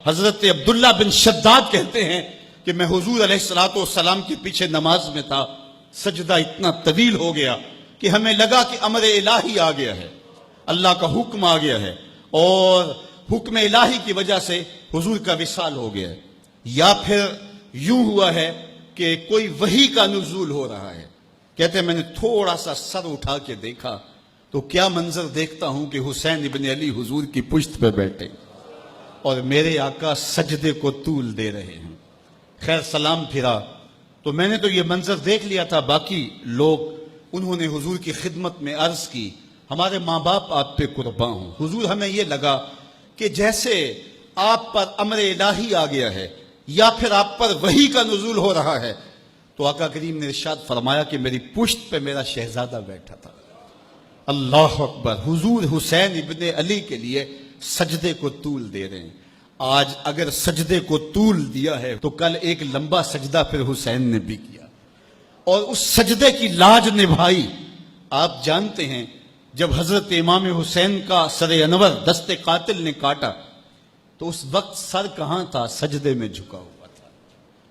حضرت عبداللہ بن شداد کہتے ہیں کہ میں حضور علیہ الصلوۃ والسلام کے پیچھے نماز میں تھا، سجدہ اتنا طویل ہو گیا کہ ہمیں لگا کہ امر الہی آ گیا ہے، اللہ کا حکم آ گیا ہے، اور حکم الہی کی وجہ سے حضور کا وصال ہو گیا ہے، یا پھر یوں ہوا ہے کہ کوئی وحی کا نزول ہو رہا ہے۔ کہتے ہیں میں نے تھوڑا سا سر اٹھا کے دیکھا تو کیا منظر دیکھتا ہوں کہ حسین ابن علی حضور کی پشت پہ بیٹھے اور میرے آقا سجدے کو طول دے رہے ہیں۔ خیر سلام پھرا تو میں نے تو یہ منظر دیکھ لیا تھا، باقی لوگ انہوں نے حضور کی خدمت میں عرض کی ہمارے ماں باپ آپ پہ قرباں ہوں حضور، ہمیں یہ لگا کہ جیسے آپ پر امر الہی آ گیا ہے یا پھر آپ پر وحی کا نزول ہو رہا ہے۔ تو آقا کریم نے ارشاد فرمایا کہ میری پشت پہ میرا شہزادہ بیٹھا تھا۔ اللہ اکبر، حضور حسین ابن علی کے لیے سجدے کو طول دے رہے ہیں۔ آج اگر سجدے کو طول دیا ہے تو کل ایک لمبا سجدہ پھر حسین نے بھی کیا اور اس سجدے کی لاج نبھائی۔ آپ جانتے ہیں جب حضرت امام حسین کا سر انور دست قاتل نے کاٹا تو اس وقت سر کہاں تھا؟ سجدے میں جھکا ہوا تھا۔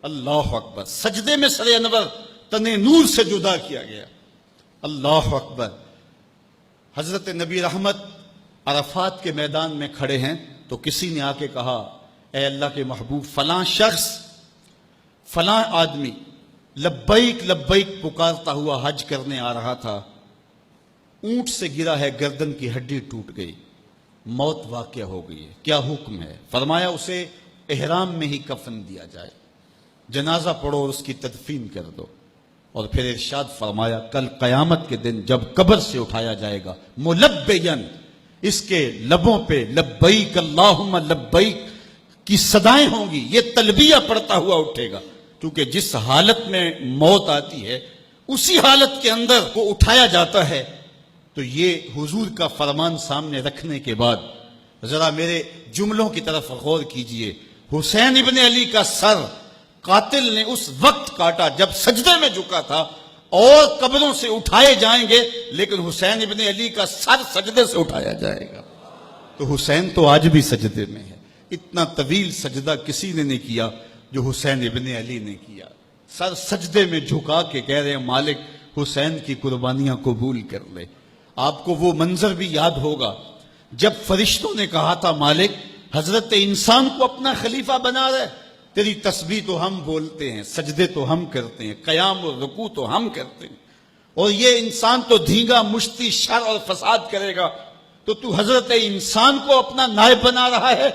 اللہ اکبر، سجدے میں سر انور تن نور سے جدا کیا گیا۔ اللہ اکبر۔ حضرت نبی رحمت عرفات کے میدان میں کھڑے ہیں تو کسی نے آ کے کہا اے اللہ کے محبوب، فلاں شخص فلاں آدمی لبیک لبیک پکارتا ہوا حج کرنے آ رہا تھا، اونٹ سے گرا ہے، گردن کی ہڈی ٹوٹ گئی، موت واقع ہو گئی ہے، کیا حکم ہے؟ فرمایا اسے احرام میں ہی کفن دیا جائے، جنازہ پڑھو اور اس کی تدفین کر دو۔ اور پھر ارشاد فرمایا کل قیامت کے دن جب قبر سے اٹھایا جائے گا ملبین، اس کے لبوں پہ لبیک اللہم لبیک کی صدائیں ہوں گی، یہ تلبیہ پڑھتا ہوا اٹھے گا، کیونکہ جس حالت میں موت آتی ہے اسی حالت کے اندر وہ اٹھایا جاتا ہے۔ تو یہ حضور کا فرمان سامنے رکھنے کے بعد ذرا میرے جملوں کی طرف غور کیجئے۔ حسین ابن علی کا سر قاتل نے اس وقت کاٹا جب سجدے میں جھکا تھا، اور قبروں سے اٹھائے جائیں گے لیکن حسین ابن علی کا سر سجدے سے اٹھایا جائے گا۔ تو حسین تو آج بھی سجدے میں ہے۔ اتنا طویل سجدہ کسی نے نہیں کیا جو حسین ابن علی نے کیا۔ سر سجدے میں جھکا کے کہہ رہے ہیں مالک حسین کی قربانیاں قبول کر لے۔ آپ کو وہ منظر بھی یاد ہوگا جب فرشتوں نے کہا تھا مالک حضرت انسان کو اپنا خلیفہ بنا رہے، تیری تسبیح تو ہم بولتے ہیں، سجدے تو ہم کرتے ہیں، قیام اور رکوع تو ہم کرتے ہیں، اور یہ انسان تو دھینگا مشتی شر اور فساد کرے گا، تو حضرت انسان کو اپنا نائب بنا رہا ہے۔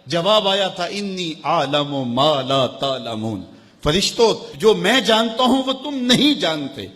جواب آیا تھا انی اعلم ما لا تعلمون، فرشتوں جو میں جانتا ہوں وہ تم نہیں جانتے۔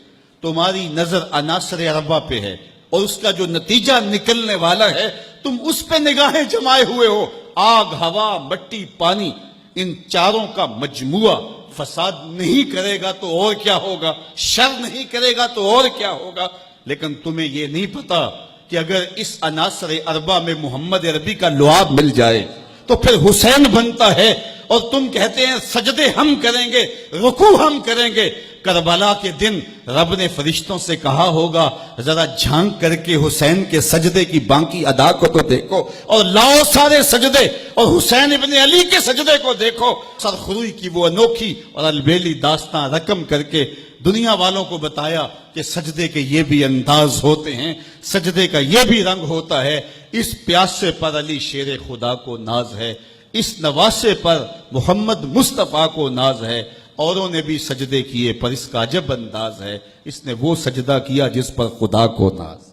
تمہاری نظر عناصر اربعہ پہ ہے اور اس کا جو نتیجہ نکلنے والا ہے تم اس پہ نگاہیں جمائے ہوئے ہو۔ آگ، ہوا، مٹی، پانی، ان چاروں کا مجموعہ فساد نہیں کرے گا تو اور کیا ہوگا، شر نہیں کرے گا تو اور کیا ہوگا۔ لیکن تمہیں یہ نہیں پتا کہ اگر اس عناصر اربعہ میں محمد عربی کا لعاب مل جائے تو پھر حسین بنتا ہے، اور تم کہتے ہیں سجدے ہم کریں گے، رکوع ہم کریں گے۔ کربلا کے دن رب نے فرشتوں سے کہا ہوگا ذرا جھانک کر کے حسین کے سجدے کی باقی ادا کو تو دیکھو، اور لاؤ سارے سجدے اور حسین ابن علی کے سجدے کو دیکھو۔ سرخروئی کی وہ انوکھی اور البیلی داستان رقم کر کے دنیا والوں کو بتایا کہ سجدے کے یہ بھی انداز ہوتے ہیں، سجدے کا یہ بھی رنگ ہوتا ہے۔ اس پیاسے پر علی شیر خدا کو ناز ہے، اس نواسے پر محمد مصطفیٰ کو ناز ہے۔ اوروں نے بھی سجدے کیے پر اس کا عجب انداز ہے، اس نے وہ سجدہ کیا جس پر خدا کو ناز۔